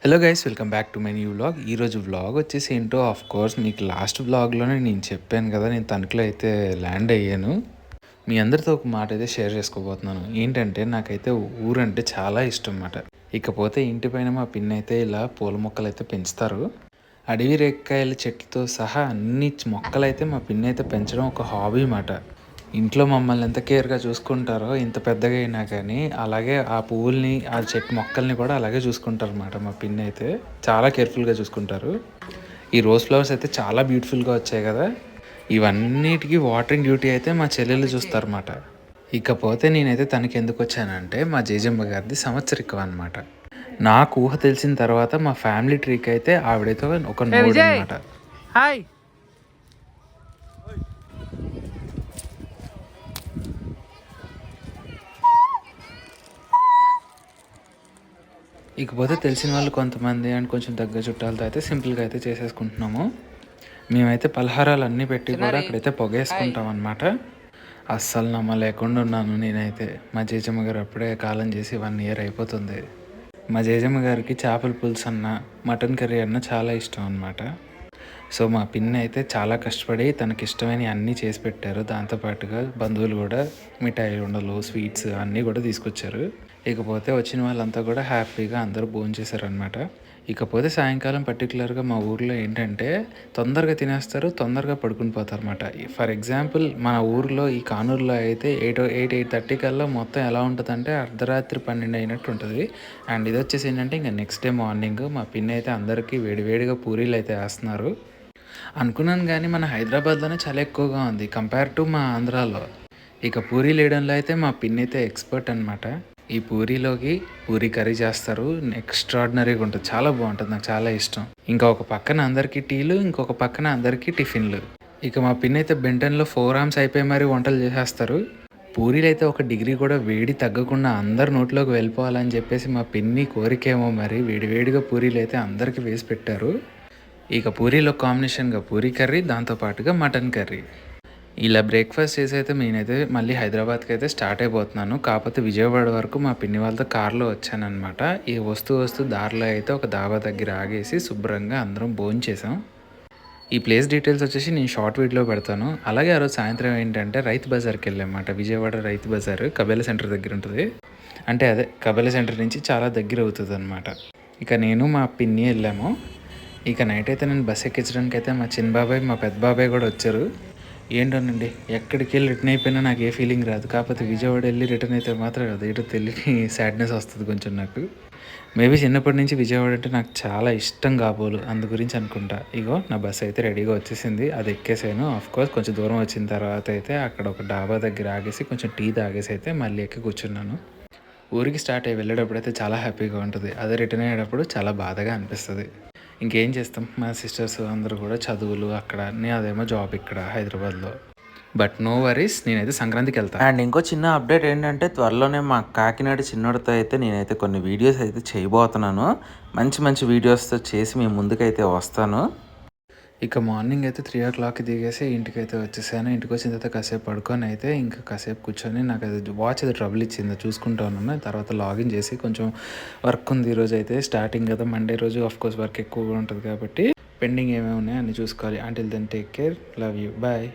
Hello guys, welcome back to my new vlog. ఈరోజు vlog వచ్చేసి ఏంటో ఆఫ్ కోర్స్ మీకు లాస్ట్ వ్లాగ్లోనే నేను చెప్పాను కదా, నేను తణుకులో అయితే ల్యాండ్ అయ్యాను. మీ అందరితో ఒక మాట అయితే షేర్ చేసుకోబోతున్నాను. ఏంటంటే నాకైతే ఊరంటే చాలా ఇష్టం అన్నమాట. ఇకపోతే ఇంటి పైన మా పిన్ని అయితే ఇలా పూల మొక్కలు అయితే పెంచుతారు. అడవి రేక్కాయల చెట్లతో సహా అన్ని మొక్కలు అయితే మా పిన్ని అయితే పెంచడం ఒక హాబీ అన్నమాట. ఇంట్లో మమ్మల్ని ఎంత కేర్గా చూసుకుంటారో ఇంత పెద్దగా అయినా కానీ, అలాగే ఆ పువ్వుల్ని ఆ చెట్టు మొక్కల్ని కూడా అలాగే చూసుకుంటారు అన్నమాట. మా పిన్ని అయితే చాలా కేర్ఫుల్గా చూసుకుంటారు. ఈ రోజ్ ఫ్లవర్స్ అయితే చాలా బ్యూటిఫుల్గా వచ్చాయి కదా, ఇవన్నిటికీ వాటరింగ్ డ్యూటీ అయితే మా చెల్లెలు చూస్తారన్నమాట. ఇకపోతే నేనైతే తనకి ఎందుకు వచ్చానంటే, మా జేజమ్మ గారిది సంవత్సరికం అనమాట. నాకు ఊహ తెలిసిన తర్వాత మా ఫ్యామిలీ ట్రీకి అయితే ఆవిడైతే ఒక నోడ్ అనమాట. హాయ్. ఇకపోతే తెలిసిన వాళ్ళు కొంతమంది అండ్ కొంచెం దగ్గర చుట్టాలతో అయితే సింపుల్గా అయితే చేసేసుకుంటున్నాము. మేమైతే పలహారాలు అన్నీ పెట్టి కూడా అక్కడైతే పొగేసుకుంటాం అనమాట. అస్సలు నమ్మలేకుండా ఉన్నాను నేనైతే. మా జేజమ్మ గారు అప్పుడే కాలం చేసి 1 year అయిపోతుంది. మా జేజమ్మ గారికి చేపల పులుసు అన్న మటన్ కర్రీ అన్న చాలా ఇష్టం అనమాట. సో మా పిన్ని అయితే చాలా కష్టపడి తనకి ఇష్టమైన అన్నీ చేసి పెట్టారు. దాంతోపాటుగా బంధువులు కూడా మిఠాయిలు, ఉండలు, స్వీట్స్ అన్నీ కూడా తీసుకొచ్చారు. ఇకపోతే వచ్చిన వాళ్ళంతా కూడా హ్యాపీగా అందరూ భోంచేశారనమాట. ఇకపోతే సాయంకాలం పర్టికులర్గా మా ఊర్లో ఏంటంటే తొందరగా తినేస్తారు, తొందరగా పడుకుని పోతారు అనమాట. ఫర్ ఎగ్జాంపుల్ మన ఊర్లో ఈ కానూరులో అయితే 8:30 కల్లా మొత్తం ఎలా ఉంటుందంటే అర్ధరాత్రి 12 అయినట్టు ఉంటుంది. అండ్ ఇది వచ్చేసి ఏంటంటే ఇంకా నెక్స్ట్ డే మార్నింగ్ మా పిన్ని అయితే అందరికీ వేడివేడిగా పూరీలు అయితే వేస్తున్నారు. అనుకున్నాను కానీ మన హైదరాబాద్లోనే చాలా ఎక్కువగా ఉంది కంపేర్ టు మా ఆంధ్రాలో. ఇక పూరీలు వేయడంలో అయితే మా పిన్ని అయితే ఎక్స్పర్ట్ అనమాట. ఈ పూరీలోకి పూరీ కర్రీ చేస్తారు, ఎక్స్ట్రాడినరీగా ఉంటుంది, చాలా బాగుంటుంది, నాకు చాలా ఇష్టం. ఇంకా ఒక పక్కన అందరికీ టీలు, ఇంకొక పక్కన అందరికీ టిఫిన్లు. ఇక మా పిన్ని అయితే బెంటన్లో 4 hours అయిపోయి మరీ వంటలు చేసేస్తారు. పూరీలు అయితే ఒక డిగ్రీ కూడా వేడి తగ్గకుండా అందరు నోట్లోకి వెళ్ళిపోవాలని చెప్పేసి మా పిన్ని కోరికేమో మరి వేడివేడిగా పూరీలు అయితే అందరికీ వేసి పెట్టారు. ఇక పూరీలో కాంబినేషన్గా పూరీ కర్రీ, దాంతోపాటుగా మటన్ కర్రీ. ఇలా బ్రేక్ఫాస్ట్ చేసి అయితే నేనైతే మళ్ళీ హైదరాబాద్కి అయితే స్టార్ట్ అయిపోతున్నాను. కాకపోతే విజయవాడ వరకు మా పిన్ని వాళ్ళతో కార్లో వచ్చానమాట. ఈ వస్తూ దారిలో అయితే ఒక దాబా దగ్గర ఆగేసి శుభ్రంగా అందరం భోంచేసాం. ఈ ప్లేస్ డీటెయిల్స్ వచ్చేసి నేను షార్ట్ వీడియోలో పెడతాను. అలాగే ఆ రోజు సాయంత్రం ఏంటంటే రైతు బజార్కి వెళ్ళామన్నమాట. విజయవాడ రైతు బజార్ కబేల సెంటర్ దగ్గర ఉంటుంది. అంటే అదే కబేల సెంటర్ నుంచి చాలా దగ్గర అవుతుంది అనమాట. ఇక నేను మా పిన్ని వెళ్ళాము. ఇక నైట్ అయితే నేను బస్ ఎక్కించడానికి అయితే మా చిన్న బాబాయ్, మా పెద్ద బాబాయ్ కూడా వచ్చారు. ఏంటోనండి, ఎక్కడికి వెళ్ళి రిటర్న్ అయిపోయినా నాకు ఏ ఫీలింగ్ రాదు. కాకపోతే విజయవాడ వెళ్ళి రిటర్న్ అయితే మాత్రం అది ఏటో తెలియని సాడ్నెస్ వస్తుంది కొంచెం నాకు. మేబీ చిన్నప్పటి నుంచి విజయవాడ అంటే నాకు చాలా ఇష్టం కాబోలు, అందు గురించి అనుకుంటా. ఇగో నా బస్ అయితే రెడీగా వచ్చేసింది, అది ఎక్కేసాను. కోర్స్ కొంచెం దూరం వచ్చిన తర్వాత అయితే అక్కడ ఒక డాబా దగ్గర ఆగేసి కొంచెం టీ తాగేసి అయితే మళ్ళీ ఎక్కి కూర్చున్నాను. ఊరికి స్టార్ట్ అయ్యి వెళ్ళేటప్పుడు అయితే చాలా హ్యాపీగా ఉంటుంది, అదే రిటర్న్ అయ్యేటప్పుడు చాలా బాధగా అనిపిస్తుంది. ఇంకేం చేస్తాం, మా సిస్టర్స్ అందరూ కూడా చదువులు అక్కడ, నేను అదేమో జాబ్ ఇక్కడ హైదరాబాద్లో. బట్ నో వరీస్, నేనైతే సంక్రాంతికి వెళ్తాను. అండ్ ఇంకో చిన్న అప్డేట్ ఏంటంటే త్వరలోనే మా కాకినాడ చిన్నోడితో అయితే నేనైతే కొన్ని వీడియోస్ అయితే చేయబోతున్నాను. మంచి మంచి వీడియోస్తో చేసి మీ ముందుకైతే వస్తాను. ఇక మార్నింగ్ అయితే 3 o'clock దిగేసి ఇంటికి అయితే వచ్చేసాను. ఇంటికి వచ్చిన తర్వాత కాసేపు పడుకొని అయితే ఇంకా కాసేపు కూర్చొని నాకు అది వాచ్ అది ట్రబుల్ ఇచ్చింది, చూసుకుంటా ఉన్నాను. తర్వాత లాగిన్ చేసి కొంచెం వర్క్ ఉంది ఈరోజు అయితే, స్టార్టింగ్ కదా మండే రోజు, కోర్స్ వర్క్ ఎక్కువగా ఉంటుంది కాబట్టి పెండింగ్ ఏమేమి ఉన్నాయో అన్నీ చూసుకోవాలి. Until then take care, love you, bye.